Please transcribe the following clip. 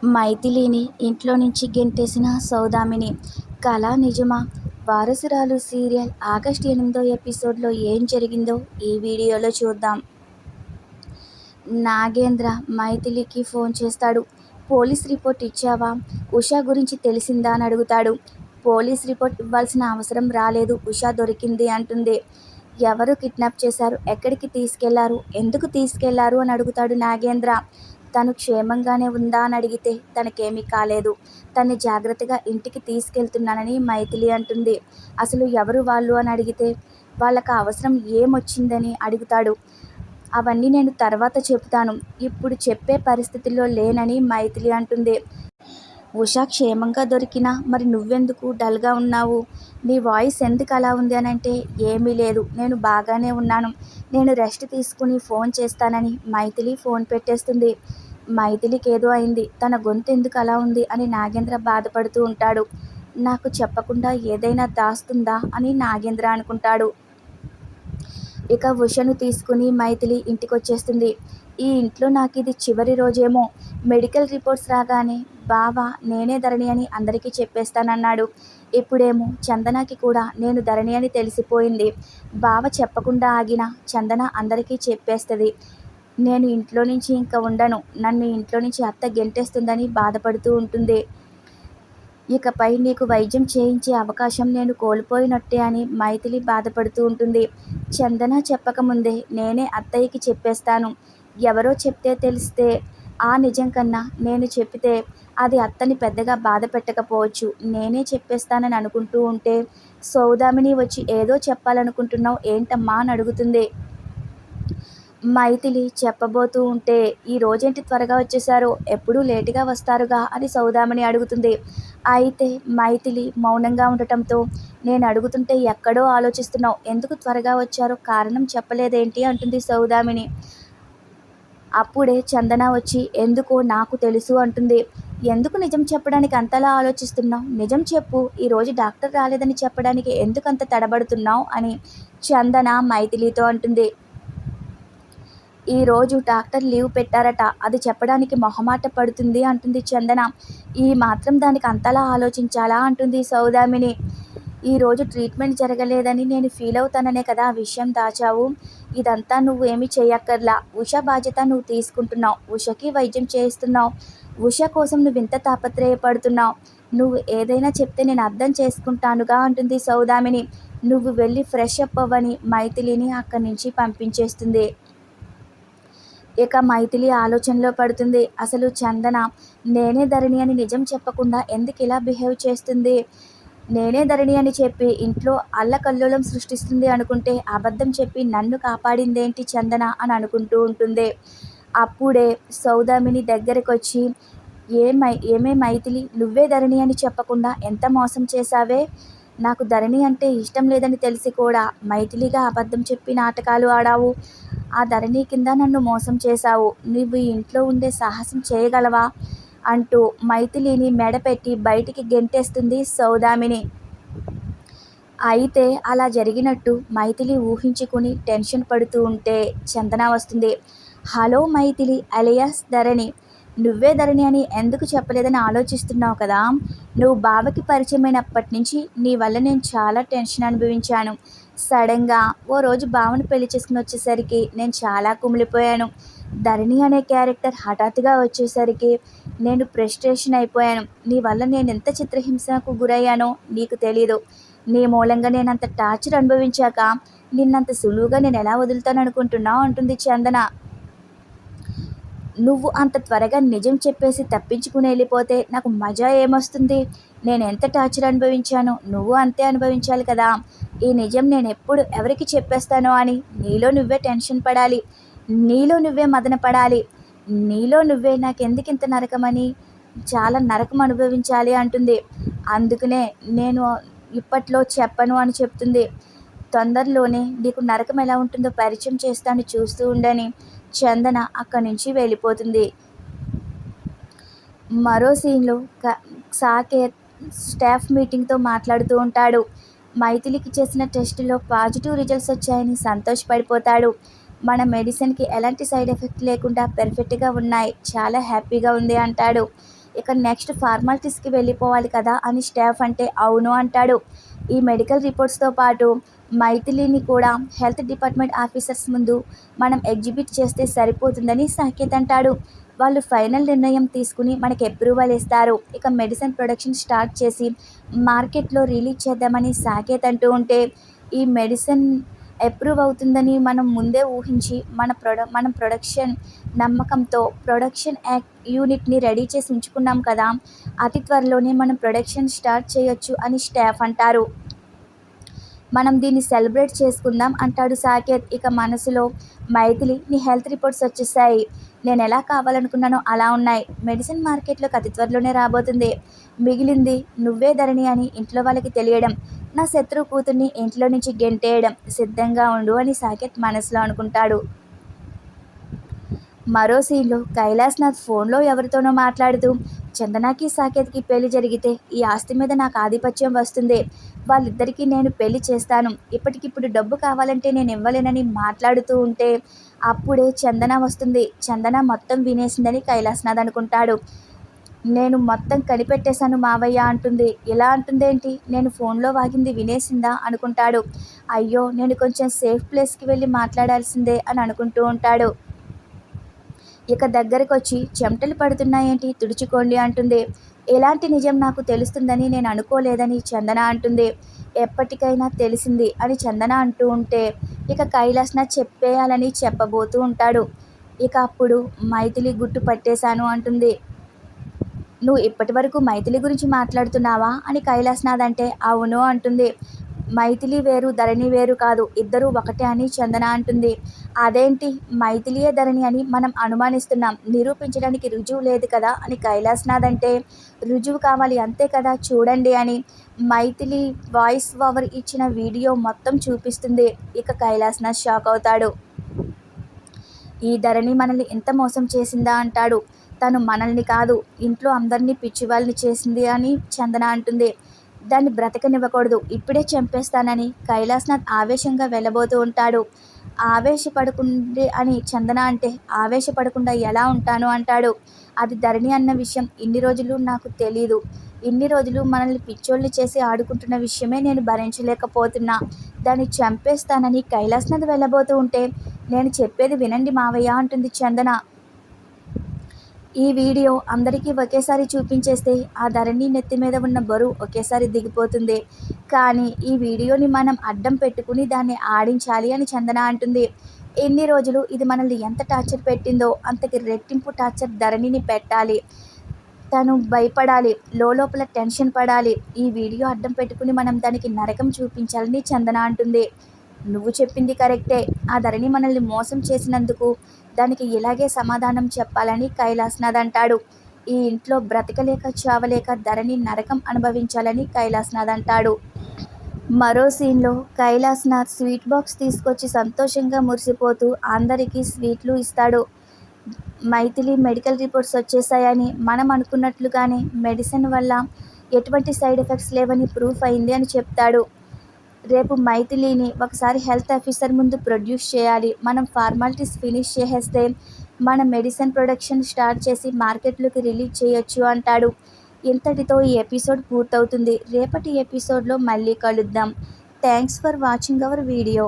మైథిలిని ఇంట్లో నుంచి గెంటేసిన సౌదామిని కల నిజమా? వారసురాలు సీరియల్ ఆగస్టు 8వ ఎపిసోడ్లో ఏం జరిగిందో ఈ వీడియోలో చూద్దాం. నాగేంద్ర మైథిలికి ఫోన్ చేస్తాడు. పోలీస్ రిపోర్ట్ ఇచ్చావా? ఉషా గురించి తెలిసిందా అని అడుగుతాడు. పోలీస్ రిపోర్ట్ ఇవ్వాల్సిన అవసరం రాలేదు, ఉషా దొరికింది అంటుంది. ఎవరు కిడ్నాప్ చేశారు? ఎక్కడికి తీసుకెళ్లారు? ఎందుకు తీసుకెళ్లారు అని అడుగుతాడు నాగేంద్ర. తను క్షేమంగానే ఉందా అని అడిగితే తనకేమీ కాలేదు, తన్ని జాగ్రత్తగా ఇంటికి తీసుకెళ్తున్నానని మైథిలి అంటుంది. అసలు ఎవరు వాళ్ళు అని అడిగితే వాళ్ళకి అవసరం ఏమొచ్చిందని అడుగుతాడు. అవన్నీ నేను తర్వాత చెబుతాను, ఇప్పుడు చెప్పే పరిస్థితుల్లో లేనని మైథిలి అంటుంది. ఉషా క్షేమంగా దొరికినా మరి నువ్వెందుకు డల్గా ఉన్నావు? నీ వాయిస్ ఎందుకు అలా ఉంది అని అంటే ఏమీ లేదు, నేను బాగానే ఉన్నాను, నేను రెస్ట్ తీసుకుని ఫోన్ చేస్తానని మైథిలి ఫోన్ పెట్టేస్తుంది. మైథిలికి ఏదో అయింది, తన గొంతు ఎందుకు అలా ఉంది అని నాగేంద్ర బాధపడుతూ ఉంటాడు. నాకు చెప్పకుండా ఏదైనా దాస్తుందా అని నాగేంద్ర అనుకుంటాడు. ఇక ఉషను తీసుకుని మైథిలి ఇంటికొచ్చేస్తుంది. ఈ ఇంట్లో నాకు ఇది చివరి రోజేమో, మెడికల్ రిపోర్ట్స్ రాగానే బావ నేనే ధరణి అని అందరికీ చెప్పేస్తానన్నాడు. ఇప్పుడేమో చందనకి కూడా నేను ధరణి అని తెలిసిపోయింది. బావ చెప్పకుండా ఆగిన చందన అందరికీ చెప్పేస్తుంది. నేను ఇంట్లో నుంచి ఇంకా ఉండను, నన్ను ఇంట్లో నుంచి అత్త గెంటేస్తుందని బాధపడుతూ ఉంటుంది. ఇకపై నీకు వైద్యం చేయించే అవకాశం నేను కోల్పోయినట్టే అని మైథిలి బాధపడుతూ ఉంటుంది. చందన చెప్పకముందే నేనే అత్తయ్యకి చెప్పేస్తాను. ఎవరో చెప్తే తెలిస్తే ఆ నిజం కన్నా నేను చెప్పితే అది అత్తని పెద్దగా బాధ పెట్టకపోవచ్చు, నేనే చెప్పేస్తానని అనుకుంటూ ఉంటే సౌదామిని వచ్చి ఏదో చెప్పాలనుకుంటున్నావు ఏంటమ్మా అని అడుగుతుంది. మైథిలి చెప్పబోతూ ఉంటే ఈ రోజేంటి త్వరగా వచ్చేశారో, ఎప్పుడూ లేటుగా వస్తారుగా అని సౌదామిని అడుగుతుంది. అయితే మైథిలి మౌనంగా ఉండటంతో నేను అడుగుతుంటే ఎక్కడో ఆలోచిస్తున్నావు, ఎందుకు త్వరగా వచ్చారో కారణం చెప్పలేదేంటి అంటుంది సౌదామిని. అప్పుడే చందన వచ్చి ఎందుకో నాకు తెలుసు అంటుంది. ఎందుకు నిజం చెప్పడానికి అంతలా ఆలోచిస్తున్నావు? నిజం చెప్పు, ఈరోజు డాక్టర్ రాలేదని చెప్పడానికి ఎందుకంత తడబడుతున్నావు అని చందన మైథిలితో అంటుంది. ఈరోజు డాక్టర్ లీవ్ పెట్టారట, అది చెప్పడానికి మొహమాట పడుతుంది అంటుంది చందన. ఈ మాత్రం దానికి అంతలా ఆలోచించాలా అంటుంది సౌదామిని. ఈరోజు ట్రీట్మెంట్ జరగలేదని నేను ఫీల్ అవుతాననే కదా ఆ విషయం దాచావు. ఇదంతా నువ్వు ఏమీ చేయక్కర్లా, ఉష బాధ్యత నువ్వు తీసుకుంటున్నావు, ఉషకి వైద్యం చేయిస్తున్నావు, ఉష కోసం నువ్వు ఇంత తాపత్రయపడుతున్నావు. నువ్వు ఏదైనా చెప్తే నేను అర్థం చేసుకుంటానుగా అంటుంది సౌదామిని. నువ్వు వెళ్ళి ఫ్రెష్ అప్ అవ్వని మైథిలిని అక్కడి నుంచి పంపించేస్తుంది. ఇక మైథిలి ఆలోచనలో పడుతుంది. అసలు చందన నేనే ధరణి అని నిజం చెప్పకుండా ఎందుకు ఇలా బిహేవ్ చేస్తుంది? నేనే ధరణి అని చెప్పి ఇంట్లో అల్లకల్లోలం సృష్టిస్తుంది అనుకుంటే అబద్ధం చెప్పి నన్ను కాపాడిందేంటి చందన అని అనుకుంటూ ఉంటుంది. అప్పుడే సౌదామిని దగ్గరకొచ్చి ఏమే మైథిలి, నువ్వే ధరణి అని చెప్పకుండా ఎంత మోసం చేశావే? నాకు ధరణి అంటే ఇష్టం లేదని తెలిసి కూడా మైథిలిగా అబద్ధం చెప్పి నాటకాలు ఆడావు. ఆ ధరణి కింద నన్ను మోసం చేశావు. నువ్వు ఈ ఇంట్లో ఉండే సాహసం చేయగలవా అంటూ మైథిలిని మెడపెట్టి బయటికి గెంటేస్తుంది సౌదామిని. అయితే అలా జరిగినట్టు మైథిలి ఊహించుకుని టెన్షన్ పడుతూ ఉంటే చందన వస్తుంది. హలో మైథిలి అలియాస్ ధరణి, నువ్వే ధరణి అని ఎందుకు చెప్పలేదని ఆలోచిస్తున్నావు కదా? నువ్వు బావకి పరిచయమైనప్పటి నుంచి నీ వల్ల నేను చాలా టెన్షన్ అనుభవించాను. సడన్గా ఓ రోజు బావను పెళ్లి చేసుకుని వచ్చేసరికి నేను చాలా కుమిలిపోయాను. ధరణి అనే క్యారెక్టర్ హఠాత్తుగా వచ్చేసరికి నేను ఫ్రస్ట్రేషన్ అయిపోయాను. నీ వల్ల నేను ఎంత చిత్రహింసకు గురయ్యానో నీకు తెలీదు. నీ మూలంగా నేనంత టార్చర్ అనుభవించాక నిన్నంత సులువుగా నేను ఎలా వదులుతాను అనుకుంటున్నావు అంటుంది చందన. నువ్వు అంత త్వరగా నిజం చెప్పేసి తప్పించుకుని వెళ్ళిపోతే నాకు మజా ఏమొస్తుంది? నేను ఎంత టార్చర్ అనుభవించానో నువ్వు అంతే అనుభవించాలి కదా. ఈ నిజం నేను ఎప్పుడు ఎవరికి చెప్పేస్తానో అని నీలో నువ్వే టెన్షన్ పడాలి, నీలో నువ్వే మదన పడాలి, నీలో నువ్వే నాకెందుకు ఇంత నరకమని చాలా నరకం అనుభవించాలి అంటుంది. అందుకనే నేను ఇప్పట్లో చెప్పను అని చెప్తుంది. తొందరలోనే నీకు నరకం ఎలా ఉంటుందో పరిచయం చేస్తాను, చూస్తూ ఉండని చందన అక్కడి నుంచి వెళ్ళిపోతుంది. మరో సీన్లో సాకేత్ స్టాఫ్ మీటింగ్తో మాట్లాడుతూ ఉంటాడు. మైథిలికి చేసిన టెస్టులో పాజిటివ్ రిజల్ట్స్ వచ్చాయని సంతోషపడిపోతాడు. మన మెడిసిన్కి ఎలాంటి సైడ్ ఎఫెక్ట్ లేకుండా పర్ఫెక్ట్గా ఉన్నాయి, చాలా హ్యాపీగా ఉంది అంటాడు. ఇక నెక్స్ట్ ఫార్మాలిటీస్కి వెళ్ళిపోవాలి కదా అని స్టాఫ్ అంటే అవును అంటాడు. ఈ మెడికల్ రిపోర్ట్స్తో పాటు మైథిలిని కూడా హెల్త్ డిపార్ట్మెంట్ ఆఫీసర్స్ ముందు మనం ఎగ్జిబిట్ చేస్తే సరిపోతుందని సాకేత్ అంటాడు. వాళ్ళు ఫైనల్ నిర్ణయం తీసుకుని మనకి అప్రూవల్ ఇస్తారు. ఇక మెడిసిన్ ప్రొడక్షన్ స్టార్ట్ చేసి మార్కెట్లో రిలీజ్ చేద్దామని సాకేత్ అంటూ ఉంటే, ఈ మెడిసిన్ అప్రూవ్ అవుతుందని మనం ముందే ఊహించి మనం ప్రొడక్షన్ నమ్మకంతో ప్రొడక్షన్ యూనిట్ని రెడీ చేసి ఉంచుకున్నాం కదా, అతి త్వరలోనే మనం ప్రొడక్షన్ స్టార్ట్ చేయొచ్చు అని స్టాఫ్ అంటారు. మనం దీన్ని సెలబ్రేట్ చేసుకుందాం అంటాడు సాకేత్. ఇక మనసులో, మైథిలి నీ హెల్త్ రిపోర్ట్స్ వచ్చేసాయి. నేను ఎలా కావాలనుకున్నానో అలా ఉన్నాయి. మెడిసిన్ మార్కెట్లోకి అతి త్వరలోనే రాబోతుంది. మిగిలింది నువ్వే ధరణి అని ఇంట్లో వాళ్ళకి తెలియడం, నా శత్రువు కూతుర్ని ఇంట్లో నుంచి గెంటేయడం. సిద్ధంగా ఉండు అని సాకేత్ మనసులో అనుకుంటాడు. మరో సీన్లో కైలాస్నాథ్ ఫోన్లో ఎవరితోనో మాట్లాడుతూ, చందనాకి సాకేత్కి పెళ్లి జరిగితే ఈ ఆస్తి మీద నాకు ఆధిపత్యం వస్తుంది. వాళ్ళిద్దరికీ నేను పెళ్లి చేస్తాను. ఇప్పటికిప్పుడు డబ్బు కావాలంటే నేను ఇవ్వలేనని మాట్లాడుతూ ఉంటే, అప్పుడే చందన వస్తుంది. చందన మొత్తం వినేసిందని కైలాస్నాథ్ అనుకుంటాడు. నేను మొత్తం కనిపెట్టేశాను మావయ్య అంటుంది. ఇలా అంటుందేంటి, నేను ఫోన్లో వాగింది వినేసిందా అనుకుంటాడు. అయ్యో, నేను కొంచెం సేఫ్ ప్లేస్కి వెళ్ళి మాట్లాడాల్సిందే అని అనుకుంటూ ఉంటాడు. ఇక దగ్గరకొచ్చి చెమటలు పడుతున్నాయేంటి, తుడుచుకోండి అంటుంది. ఎలాంటి నిజం నాకు తెలుస్తుందని నేను అనుకోలేదని చందన అంటుంది. ఎప్పటికైనా తెలిసింది అని చందన అంటూ ఉంటే, ఇక కైలాస్నాథ్ చెప్పేయాలని చెప్పబోతూ ఉంటాడు. ఇక అప్పుడు మైథిలి గుట్టు పట్టేశాను అంటుంది. నువ్వు ఇప్పటి వరకు మైథిలి గురించి మాట్లాడుతున్నావా అని కైలాస్నాథ్ అంటే అవును అంటుంది. మైథిలి వేరు, ధరణి వేరు కాదు, ఇద్దరూ ఒకటే అని చందన అంటుంది. అదేంటి, మైథిలియే ధరణి అని మనం అనుమానిస్తున్నాం, నిరూపించడానికి రుజువు లేదు కదా అని కైలాస్నాథ్ అంటే, రుజువు కావాలి అంతే కదా, చూడండి అని మైథిలి వాయిస్ ఓవర్ ఇచ్చిన వీడియో మొత్తం చూపిస్తుంది. ఇక కైలాస్నాథ్ షాక్ అవుతాడు. ఈ ధరణి మనల్ని ఎంత మోసం చేసిందా అంటాడు. తను మనల్ని కాదు, ఇంట్లో అందరినీ పిచ్చివాళ్ళని చేసింది అని చందన అంటుంది. దాన్ని బ్రతకనివ్వకూడదు, ఇప్పుడే చంపేస్తానని కైలాస్నాథ్ ఆవేశంగా వెళ్ళబోతూ ఉంటాడు. ఆవేశపడకుండే అని చందన అంటే, ఆవేశపడకుండా ఎలా ఉంటాను అంటాడు. అది ధరణి అన్న విషయం ఇన్ని రోజులు నాకు తెలీదు. ఇన్ని రోజులు మనల్ని పిచ్చోళ్ళు చేసి ఆడుకుంటున్న విషయమే నేను భరించలేకపోతున్నా. దాన్ని చంపేస్తానని కైలాస్నాథ్ వెళ్ళబోతూ ఉంటే, నేను చెప్పేది వినండి మావయ్య అంటుంది చందన. ఈ వీడియో అందరికీ ఒకేసారి చూపించేస్తే ఆ ధరణి నెత్తి మీద ఉన్న బరువు ఒకేసారి దిగిపోతుంది. కానీ ఈ వీడియోని మనం అడ్డం పెట్టుకుని దాన్ని ఆడించాలి అని చందన అంటుంది. ఎన్ని రోజులు ఇది మనల్ని ఎంత టార్చర్ పెట్టిందో అంతకి రెట్టింపు టార్చర్ ధరణిని పెట్టాలి. తను భయపడాలి, లోపల టెన్షన్ పడాలి. ఈ వీడియో అడ్డం పెట్టుకుని మనం దానికి నరకం చూపించాలని చందన అంటుంది. నువ్వు చెప్పింది కరెక్టే, ఆ ధరణి మనల్ని మోసం చేసినందుకు దానికి ఇలాగే సమాధానం చెప్పాలని కైలాస్నాథ్ అంటాడు. ఈ ఇంట్లో బ్రతకలేక చావలేక ధరణి నరకం అనుభవించాలని కైలాస్నాథ్ అంటాడు. మరో సీన్లో కైలాస్నాథ్ స్వీట్ బాక్స్ తీసుకొచ్చి సంతోషంగా మురిసిపోతూ అందరికీ స్వీట్లు ఇస్తాడు. మైథిలి మెడికల్ రిపోర్ట్స్ వచ్చేసాయని, మనం అనుకున్నట్లుగానే మెడిసిన్ వల్ల ఎటువంటి సైడ్ ఎఫెక్ట్స్ లేవని ప్రూఫ్ అయింది అని చెప్తాడు. రేపు మైథిలిని ఒకసారి హెల్త్ ఆఫీసర్ ముందు ప్రొడ్యూస్ చేయాలి. మనం ఫార్మాలిటీస్ ఫినిష్ చేసేస్తే మన మెడిసిన్ ప్రొడక్షన్ స్టార్ట్ చేసి మార్కెట్లోకి రిలీజ్ చేయొచ్చు అంటాడు. ఇంతటితో ఈ ఎపిసోడ్ పూర్తవుతుంది. రేపటి ఎపిసోడ్లో మళ్ళీ కలుద్దాం. Thanks for watching our video.